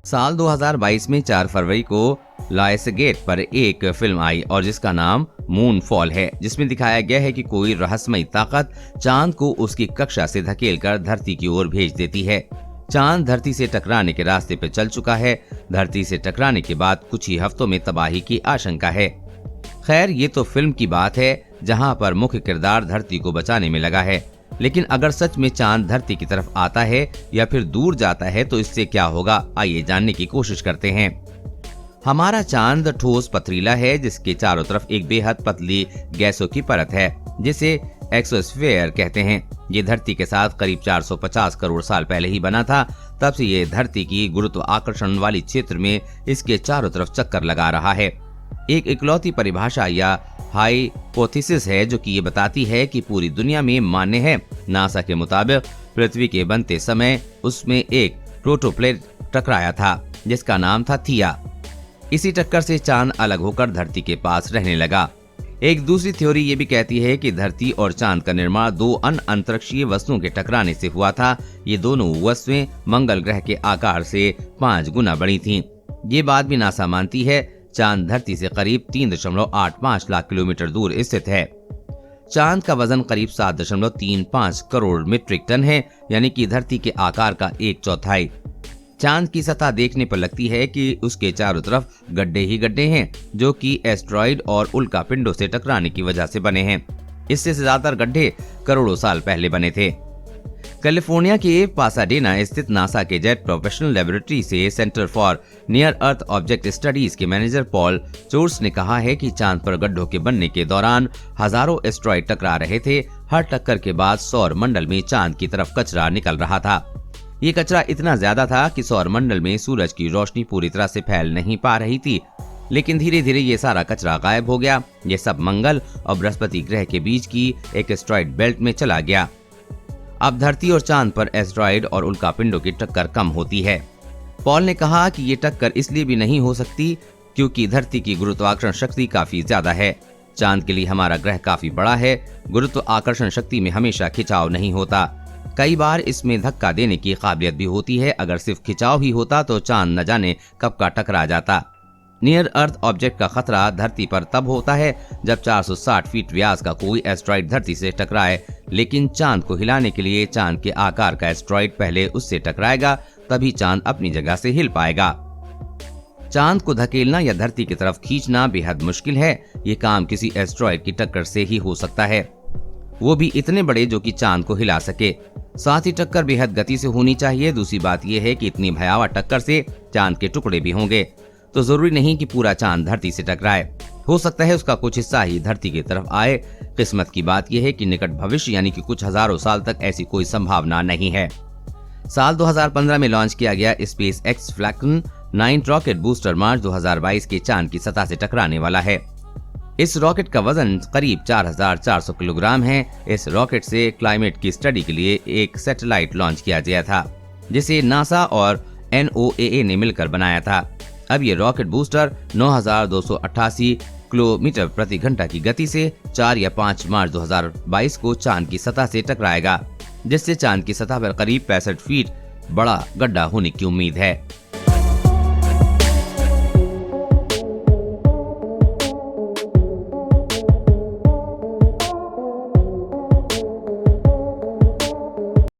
साल 2022 में 4 फरवरी को लायंसगेट पर एक फिल्म आई और जिसका नाम मूनफॉल है, जिसमें दिखाया गया है कि कोई रहस्यमयी ताकत चांद को उसकी कक्षा से धकेलकर धरती की ओर भेज देती है। चांद धरती से टकराने के रास्ते पर चल चुका है। धरती से टकराने के बाद कुछ ही हफ्तों में तबाही की आशंका है। खैर, ये तो फिल्म की बात है जहां पर मुख्य किरदार धरती को बचाने में लगा है, लेकिन अगर सच में चांद धरती की तरफ आता है या फिर दूर जाता है तो इससे क्या होगा, आइए जानने की कोशिश करते हैं। हमारा चांद ठोस पथरीला है जिसके चारों तरफ एक बेहद पतली गैसों की परत है जिसे एक्सोस्फीयर कहते हैं। ये धरती के साथ करीब 450 करोड़ साल पहले ही बना था। तब से ये धरती की गुरुत्वाकर्षण वाली क्षेत्र में इसके चारों तरफ चक्कर लगा रहा है। एक इकलौती परिभाषा या हाइपोथेसिस है जो कि ये बताती है कि पूरी दुनिया में मान्य है। नासा के मुताबिक पृथ्वी के बनते समय उसमें एक प्रोटोप्लेट टकराया था जिसका नाम था थिया। इसी टक्कर से चांद अलग होकर धरती के पास रहने लगा। एक दूसरी थ्योरी ये भी कहती है कि धरती और चांद का निर्माण दो अंतरिक्षीय वस्तुओं के टकराने से हुआ था। ये दोनों वस्तुएं मंगल ग्रह के आकार से 5 गुना बड़ी थीं। ये बात भी नासा मानती है। चांद धरती से करीब 3.85 लाख किलोमीटर दूर स्थित है। चांद का वजन करीब 7.35 करोड़ मीट्रिक टन है, यानी कि धरती के आकार का 1/4। चांद की सतह देखने पर लगती है कि उसके चारों तरफ गड्ढे ही गड्ढे हैं जो कि एस्टेरॉइड और उल्का पिंडों से टकराने की वजह से बने हैं। इससे ज्यादातर गड्ढे करोड़ों साल पहले बने थे। कैलिफोर्निया के पासाडेना स्थित नासा के जेट प्रोफेशनल लेबोरेटरी से centre for near earth object studies के मैनेजर पॉल चोर्स ने कहा है कि चांद पर गड्ढों के बनने के दौरान हजारों एस्टेरॉइड टकरा रहे थे। हर टक्कर के बाद सौर मंडल में चांद की तरफ कचरा निकल रहा था। ये कचरा इतना ज्यादा था कि सौर मंडल में सूरज की रोशनी पूरी तरह से फैल नहीं पा रही थी, लेकिन धीरे धीरे ये सारा कचरा गायब हो गया। ये सब मंगल और बृहस्पति ग्रह के बीच की एक एस्टेरॉइड बेल्ट में चला गया। अब धरती और चांद पर एस्टेरॉइड और उल्कापिंडों की टक्कर कम होती है। पॉल ने कहा कि ये टक्कर इसलिए भी नहीं हो सकती क्योंकि धरती की गुरुत्वाकर्षण शक्ति काफी ज्यादा है। चांद के लिए हमारा ग्रह काफी बड़ा है। गुरुत्वाकर्षण शक्ति में हमेशा खिंचाव नहीं होता, कई बार इसमें धक्का देने की काबिलियत भी होती है। अगर सिर्फ खिंचाव ही होता तो चांद न जाने कब का टकरा जाता। नियर अर्थ ऑब्जेक्ट का खतरा धरती पर तब होता है जब 460 फीट व्यास का कोई एस्टेरॉइड धरती से टकराए, लेकिन चांद को हिलाने के लिए चांद के आकार का एस्टेरॉइड पहले उससे टकराएगा, तभी चांद अपनी जगह से हिल पाएगा। चांद को धकेलना या धरती की तरफ खींचना बेहद मुश्किल है। ये काम किसी एस्टेरॉइड की टक्कर से ही हो सकता है, वो भी इतने बड़े जो कि चांद को हिला सके। साथ ही टक्कर बेहद गति से होनी चाहिए। दूसरी बात यह है कि इतनी भयावह टक्कर से चांद के टुकड़े भी होंगे, तो जरूरी नहीं कि पूरा चांद धरती से टकराए। हो सकता है उसका कुछ हिस्सा ही धरती की तरफ आए। किस्मत की बात यह है कि निकट भविष्य यानी कि कुछ हजारों साल तक ऐसी कोई संभावना नहीं है। साल 2015 में लॉन्च किया गया स्पेस एक्स फ्लैकन 9 रॉकेट बूस्टर मार्च 2022 के चांद की सतह से टकराने वाला है। इस रॉकेट का वजन करीब 4400 किलोग्राम है। इस रॉकेट से क्लाइमेट की स्टडी के लिए एक सैटेलाइट लॉन्च किया गया था जिसे नासा और NOAA ने मिलकर बनाया था। अब ये रॉकेट बूस्टर 9288 किलोमीटर प्रति घंटा की गति से 4 या 5 मार्च 2022 को चांद की सतह से टकराएगा, जिससे चांद की सतह पर करीब 65 फीट बड़ा गड्ढा होने की उम्मीद है।